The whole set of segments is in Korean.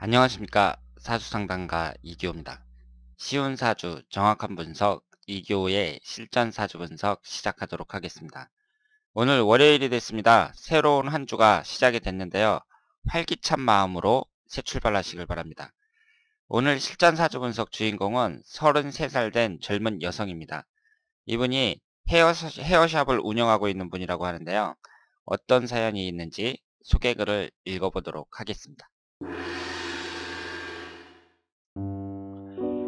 안녕하십니까. 사주상담가 이기호입니다. 쉬운 사주, 정확한 분석, 이기호의 실전 사주 분석 시작하도록 하겠습니다. 오늘 월요일이 됐습니다. 새로운 한 주가 시작이 됐는데요. 활기찬 마음으로 새 출발하시길 바랍니다. 오늘 실전 사주 분석 주인공은 33살 된 젊은 여성입니다. 이분이 헤어샵을 운영하고 있는 분이라고 하는데요. 어떤 사연이 있는지 소개글을 읽어보도록 하겠습니다.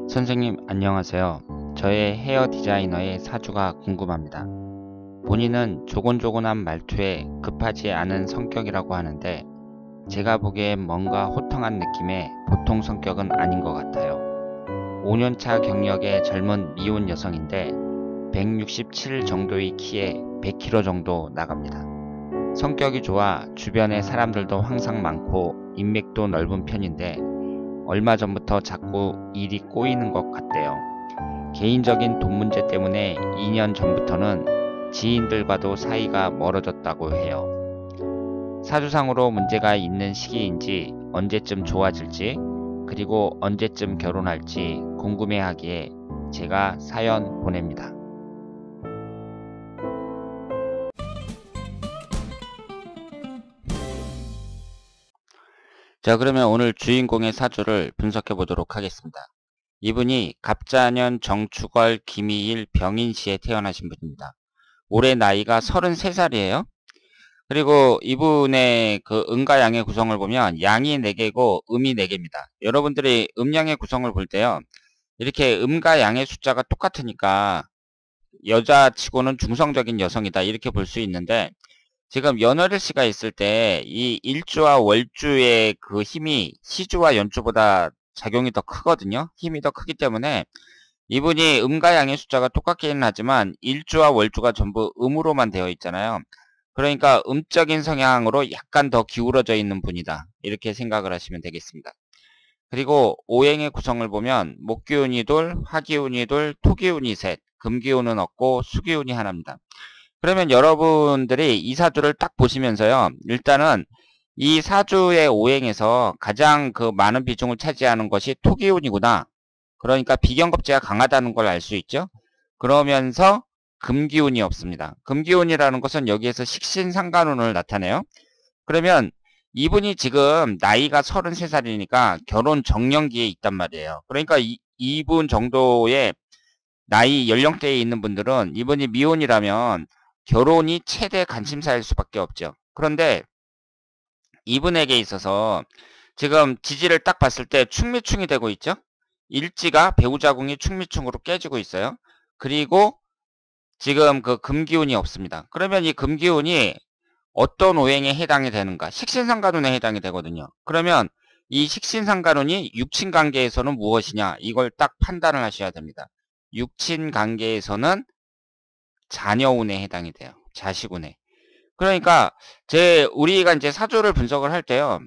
선생님 안녕하세요. 저의 헤어 디자이너의 사주가 궁금합니다. 본인은 조곤조곤한 말투에 급하지 않은 성격이라고 하는데 제가 보기엔 뭔가 호탕한 느낌의 보통 성격은 아닌 것 같아요. 5년차 경력의 젊은 미혼 여성인데 167 정도의 키에 100kg 정도 나갑니다. 성격이 좋아 주변에 사람들도 항상 많고 인맥도 넓은 편인데 얼마 전부터 자꾸 일이 꼬이는 것 같대요. 개인적인 돈 문제 때문에 2년 전부터는 지인들과도 사이가 멀어졌다고 해요. 사주상으로 문제가 있는 시기인지 언제쯤 좋아질지 그리고 언제쯤 결혼할지 궁금해하기에 제가 사연 보냅니다. 자, 그러면 오늘 주인공의 사주를 분석해 보도록 하겠습니다. 이분이 갑자년 정축월 김이일 병인시에 태어나신 분입니다. 올해 나이가 33살이에요. 그리고 이분의 그 음과 양의 구성을 보면 양이 4개고 음이 4개입니다. 여러분들이 음양의 구성을 볼 때요. 이렇게 음과 양의 숫자가 똑같으니까 여자치고는 중성적인 여성이다 이렇게 볼 수 있는데 지금 연월일시가 있을 때 이 일주와 월주의 그 힘이 시주와 연주보다 작용이 더 크거든요. 힘이 더 크기 때문에 이분이 음과 양의 숫자가 똑같기는 하지만 일주와 월주가 전부 음으로만 되어 있잖아요. 그러니까 음적인 성향으로 약간 더 기울어져 있는 분이다. 이렇게 생각을 하시면 되겠습니다. 그리고 오행의 구성을 보면 목기운이 둘, 화기운이 둘, 토기운이 셋, 금기운은 없고 수기운이 하나입니다. 그러면 여러분들이 이 사주를 딱 보시면서요. 일단은 이 사주의 오행에서 가장 그 많은 비중을 차지하는 것이 토기운이구나. 그러니까 비견겁제가 강하다는 걸 알 수 있죠. 그러면서 금기운이 없습니다. 금기운이라는 것은 여기에서 식신상간운을 나타내요. 그러면 이분이 지금 나이가 33살이니까 결혼 정년기에 있단 말이에요. 그러니까 이분 정도의 나이 연령대에 있는 분들은 이분이 미혼이라면 결혼이 최대 관심사일 수밖에 없죠. 그런데 이분에게 있어서 지금 지지를 딱 봤을 때 충미충이 되고 있죠. 일지가 배우자궁이 충미충으로 깨지고 있어요. 그리고 지금 그 금기운이 없습니다. 그러면 이 금기운이 어떤 오행에 해당이 되는가? 식신상간운에 해당이 되거든요. 그러면 이 식신상간운이 육친관계에서는 무엇이냐? 이걸 딱 판단을 하셔야 됩니다. 육친관계에서는 자녀운에 해당이 돼요. 자식운에. 그러니까 우리가 이제 사주를 분석을 할 때요.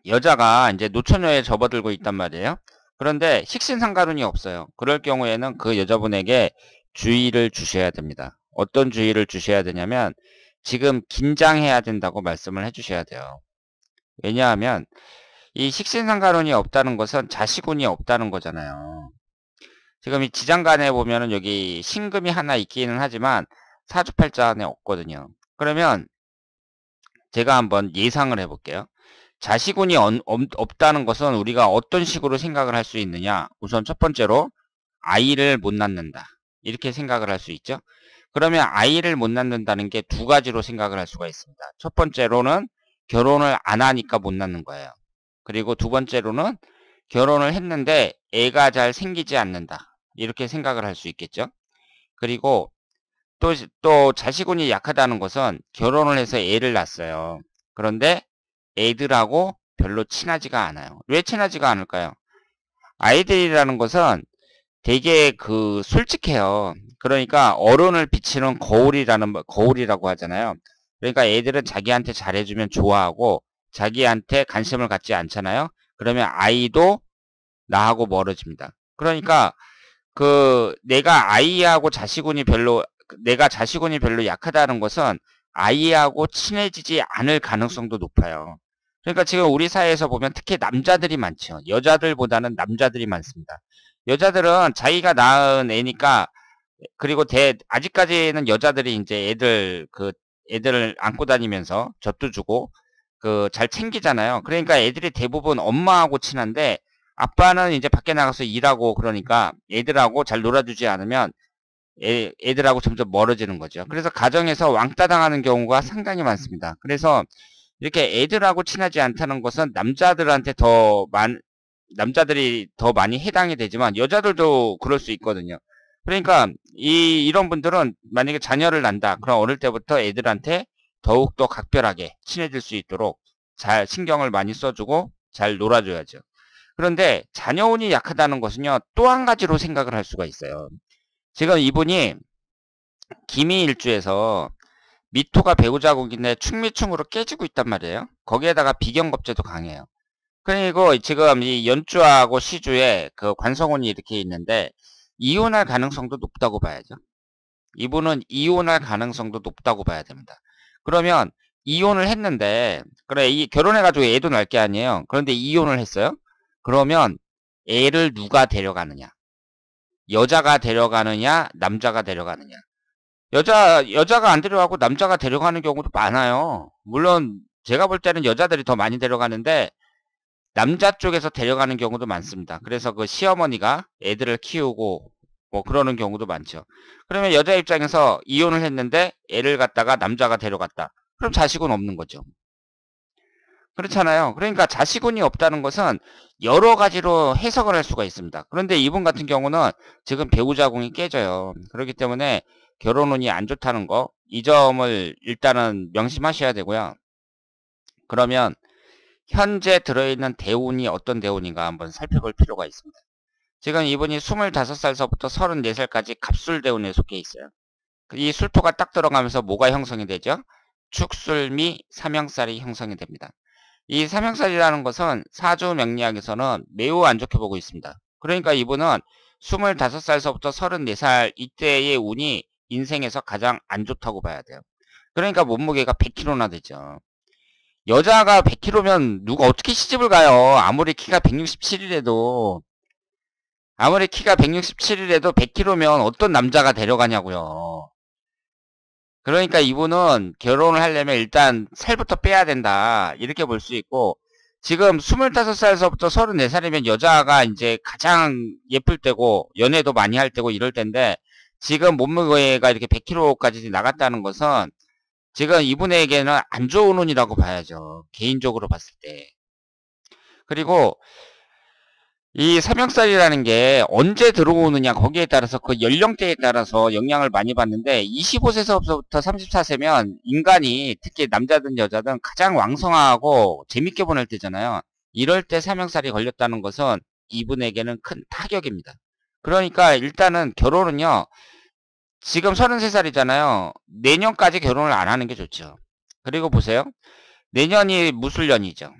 여자가 이제 노처녀에 접어들고 있단 말이에요. 그런데 식신상간운이 없어요. 그럴 경우에는 그 여자분에게 주의를 주셔야 됩니다. 어떤 주의를 주셔야 되냐면 지금 긴장해야 된다고 말씀을 해주셔야 돼요. 왜냐하면 이 식신상간운이 없다는 것은 자식운이 없다는 거잖아요. 지금 이 지장간에 보면은 여기 신금이 하나 있기는 하지만 사주팔자 안에 없거든요. 그러면 제가 한번 예상을 해볼게요. 자식운이 없다는 것은 우리가 어떤 식으로 생각을 할 수 있느냐. 우선 첫 번째로 아이를 못 낳는다. 이렇게 생각을 할 수 있죠. 그러면 아이를 못 낳는다는 게 두 가지로 생각을 할 수가 있습니다. 첫 번째로는 결혼을 안 하니까 못 낳는 거예요. 그리고 두 번째로는 결혼을 했는데 애가 잘 생기지 않는다. 이렇게 생각을 할 수 있겠죠. 그리고 또 자식운이 약하다는 것은 결혼을 해서 애를 낳았어요. 그런데 애들하고 별로 친하지가 않아요. 왜 친하지가 않을까요? 아이들이라는 것은 되게 그 솔직해요. 그러니까 어른을 비치는 거울이라고 하잖아요. 그러니까 애들은 자기한테 잘해주면 좋아하고 자기한테 관심을 갖지 않잖아요. 그러면 아이도 나하고 멀어집니다. 그러니까 내가 자식운이 별로 약하다는 것은 아이하고 친해지지 않을 가능성도 높아요. 그러니까 지금 우리 사회에서 보면 특히 남자들이 많죠. 여자들보다는 남자들이 많습니다. 여자들은 자기가 낳은 애니까, 그리고 아직까지는 여자들이 이제 애들을 안고 다니면서 젖도 주고, 잘 챙기잖아요. 그러니까 애들이 대부분 엄마하고 친한데, 아빠는 이제 밖에 나가서 일하고 그러니까 애들하고 잘 놀아주지 않으면 애들하고 점점 멀어지는 거죠. 그래서 가정에서 왕따 당하는 경우가 상당히 많습니다. 그래서 이렇게 애들하고 친하지 않다는 것은 남자들이 더 많이 해당이 되지만 여자들도 그럴 수 있거든요. 그러니까 이런 분들은 만약에 자녀를 낳는다. 그럼 어릴 때부터 애들한테 더욱더 각별하게 친해질 수 있도록 잘 신경을 많이 써주고 잘 놀아줘야죠. 그런데 자녀운이 약하다는 것은요, 또 한 가지로 생각을 할 수가 있어요. 지금 이분이 기미일주에서 미토가 배우자국인데 충미충으로 깨지고 있단 말이에요. 거기에다가 비경겁제도 강해요. 그리고 지금 이 연주하고 시주에 그 관성운이 이렇게 있는데 이혼할 가능성도 높다고 봐야죠. 이분은 이혼할 가능성도 높다고 봐야 됩니다. 그러면 이혼을 했는데, 그래, 결혼해가지고 애도 낳을 게 아니에요. 그런데 이혼을 했어요. 그러면 애를 누가 데려가느냐? 여자가 데려가느냐, 남자가 데려가느냐? 여자가 안 데려가고 남자가 데려가는 경우도 많아요. 물론 제가 볼 때는 여자들이 더 많이 데려가는데 남자 쪽에서 데려가는 경우도 많습니다. 그래서 그 시어머니가 애들을 키우고 뭐 그러는 경우도 많죠. 그러면 여자 입장에서 이혼을 했는데 애를 갖다가 남자가 데려갔다. 그럼 자식은 없는 거죠. 그렇잖아요. 그러니까 자식운이 없다는 것은 여러 가지로 해석을 할 수가 있습니다. 그런데 이분 같은 경우는 지금 배우자궁이 깨져요. 그렇기 때문에 결혼운이 안 좋다는 거, 이 점을 일단은 명심하셔야 되고요. 그러면 현재 들어있는 대운이 어떤 대운인가 한번 살펴볼 필요가 있습니다. 지금 이분이 25살서부터 34살까지 갑술대운에 속해 있어요. 이 술토가 딱 들어가면서 뭐가 형성이 되죠? 축술미 삼형살이 형성이 됩니다. 이 삼형살이라는 것은 사주 명리학에서는 매우 안 좋게 보고 있습니다. 그러니까 이분은 25살서부터 34살 이때의 운이 인생에서 가장 안 좋다고 봐야 돼요. 그러니까 몸무게가 100kg나 되죠. 여자가 100kg면 누가 어떻게 시집을 가요? 아무리 키가 167이라도 100kg면 어떤 남자가 데려가냐고요. 그러니까 이분은 결혼을 하려면 일단 살부터 빼야 된다. 이렇게 볼 수 있고, 지금 25살서부터 34살이면 여자가 이제 가장 예쁠 때고, 연애도 많이 할 때고 이럴 텐데, 지금 몸무게가 이렇게 100kg까지 나갔다는 것은 지금 이분에게는 안 좋은 운이라고 봐야죠. 개인적으로 봤을 때. 그리고 이 삼형살이라는 게 언제 들어오느냐 거기에 따라서 그 연령대에 따라서 영향을 많이 받는데 25세서부터 34세면 인간이 특히 남자든 여자든 가장 왕성하고 재밌게 보낼 때잖아요. 이럴 때 삼형살이 걸렸다는 것은 이분에게는 큰 타격입니다. 그러니까 일단은 결혼은요. 지금 33살이잖아요. 내년까지 결혼을 안 하는 게 좋죠. 그리고 보세요. 내년이 무술년이죠.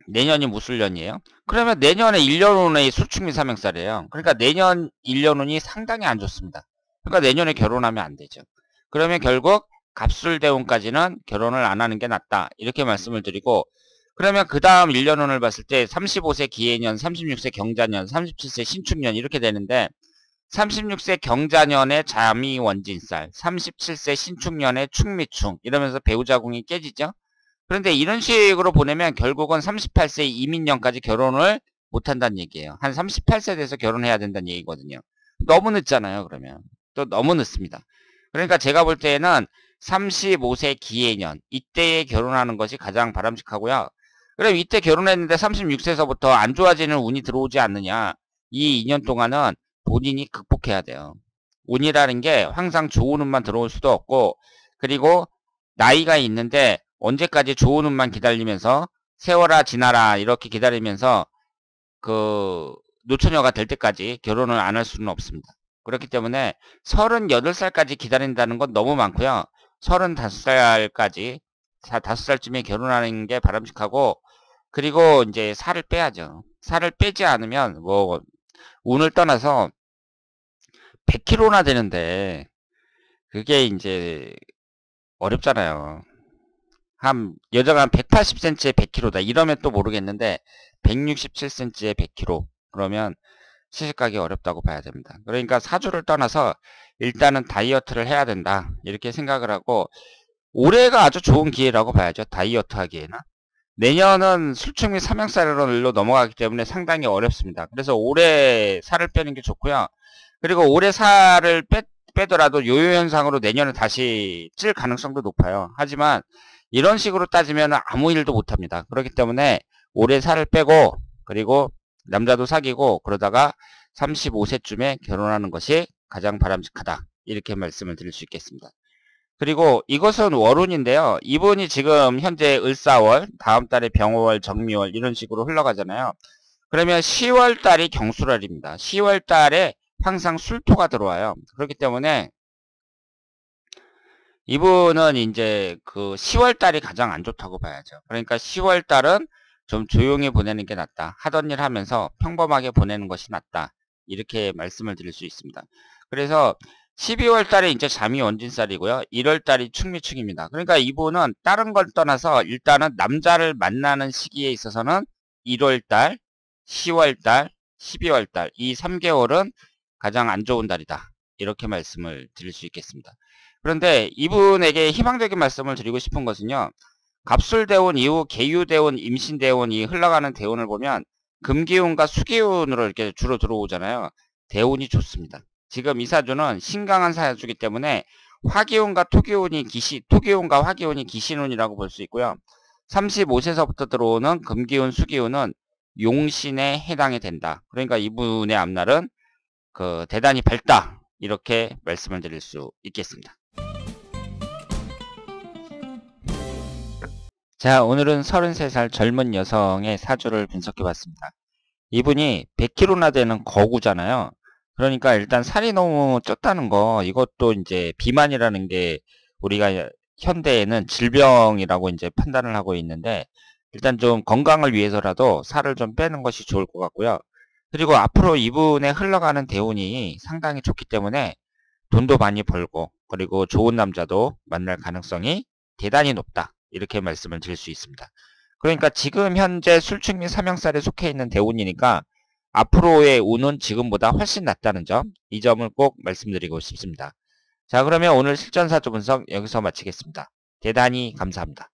내년이 무술년이에요. 그러면 내년에 1년 후에 수축미 삼형살이에요. 그러니까 내년 1년 후이 상당히 안 좋습니다. 그러니까 내년에 결혼하면 안 되죠. 그러면 결국 갑술대운까지는 결혼을 안 하는 게 낫다. 이렇게 말씀을 드리고, 그러면 그 다음 1년 운을 봤을 때 35세 기해년, 36세 경자년, 37세 신축년 이렇게 되는데 36세 경자년에 자미원진살, 37세 신축년에 축미충 이러면서 배우자궁이 깨지죠. 그런데 이런 식으로 보내면 결국은 38세 이민년까지 결혼을 못한다는 얘기예요. 한 38세 돼서 결혼해야 된다는 얘기거든요. 너무 늦잖아요. 그러면 또 너무 늦습니다. 그러니까 제가 볼 때에는 35세 기해년 이때에 결혼하는 것이 가장 바람직하고요. 그럼 이때 결혼했는데 36세서부터 안 좋아지는 운이 들어오지 않느냐, 이 2년 동안은 본인이 극복해야 돼요. 운이라는 게 항상 좋은 운만 들어올 수도 없고, 그리고 나이가 있는데 언제까지 좋은 운만 기다리면서 세월아 지나라 이렇게 기다리면서 노처녀가 될 때까지 결혼을 안 할 수는 없습니다. 그렇기 때문에 38살까지 기다린다는 건 너무 많고요. 35살까지 5살쯤에 결혼하는 게 바람직하고, 그리고 이제 살을 빼야죠. 살을 빼지 않으면 뭐 운을 떠나서 100kg나 되는데 그게 이제 어렵잖아요. 여자가 한 180cm에 100kg다. 이러면 또 모르겠는데 167cm에 100kg. 그러면 시집가기 어렵다고 봐야 됩니다. 그러니까 사주를 떠나서 일단은 다이어트를 해야 된다. 이렇게 생각을 하고 올해가 아주 좋은 기회라고 봐야죠. 다이어트 하기에는. 내년은 술축 및 삼형살로 넘어가기 때문에 상당히 어렵습니다. 그래서 올해 살을 빼는 게 좋고요. 그리고 올해 살을 빼더라도 요요 현상으로 내년에 다시 찔 가능성도 높아요. 하지만 이런 식으로 따지면 아무 일도 못합니다. 그렇기 때문에 올해 살을 빼고 그리고 남자도 사귀고 그러다가 35세쯤에 결혼하는 것이 가장 바람직하다. 이렇게 말씀을 드릴 수 있겠습니다. 그리고 이것은 월운인데요. 이분이 지금 현재 을사월, 다음 달에 병호월, 정미월 이런 식으로 흘러가잖아요. 그러면 10월 달이 경술월입니다. 10월 달에 항상 술토가 들어와요. 그렇기 때문에 이분은 이제 그 10월 달이 가장 안 좋다고 봐야죠. 그러니까 10월 달은 좀 조용히 보내는 게 낫다. 하던 일 하면서 평범하게 보내는 것이 낫다. 이렇게 말씀을 드릴 수 있습니다. 그래서 12월 달에 이제 잠이 원진살이고요. 1월 달이 축미축입니다. 그러니까 이분은 다른 걸 떠나서 일단은 남자를 만나는 시기에 있어서는 1월 달, 10월 달, 12월 달 이 3개월은 가장 안 좋은 달이다. 이렇게 말씀을 드릴 수 있겠습니다. 그런데 이분에게 희망적인 말씀을 드리고 싶은 것은요. 갑술대운 이후 계유대운, 임신대운이 흘러가는 대운을 보면 금기운과 수기운으로 이렇게 주로 들어오잖아요. 대운이 좋습니다. 지금 이 사주는 신강한 사주이기 때문에 화기운과 토기운과 화기운이 기신운이라고 볼 수 있고요. 35세서부터 들어오는 금기운, 수기운은 용신에 해당이 된다. 그러니까 이분의 앞날은 대단히 밝다. 이렇게 말씀을 드릴 수 있겠습니다. 자, 오늘은 33살 젊은 여성의 사주를 분석해봤습니다. 이분이 100kg나 되는 거구잖아요. 그러니까 일단 살이 너무 쪘다는 거, 이것도 이제 비만이라는 게 우리가 현대에는 질병이라고 이제 판단을 하고 있는데, 일단 좀 건강을 위해서라도 살을 좀 빼는 것이 좋을 것 같고요. 그리고 앞으로 이분의 흘러가는 대운이 상당히 좋기 때문에 돈도 많이 벌고, 그리고 좋은 남자도 만날 가능성이 대단히 높다. 이렇게 말씀을 드릴 수 있습니다. 그러니까 지금 현재 술축 및 삼형살에 속해 있는 대운이니까 앞으로의 운은 지금보다 훨씬 낫다는 점, 이 점을 꼭 말씀드리고 싶습니다. 자, 그러면 오늘 실전사주 분석 여기서 마치겠습니다. 대단히 감사합니다.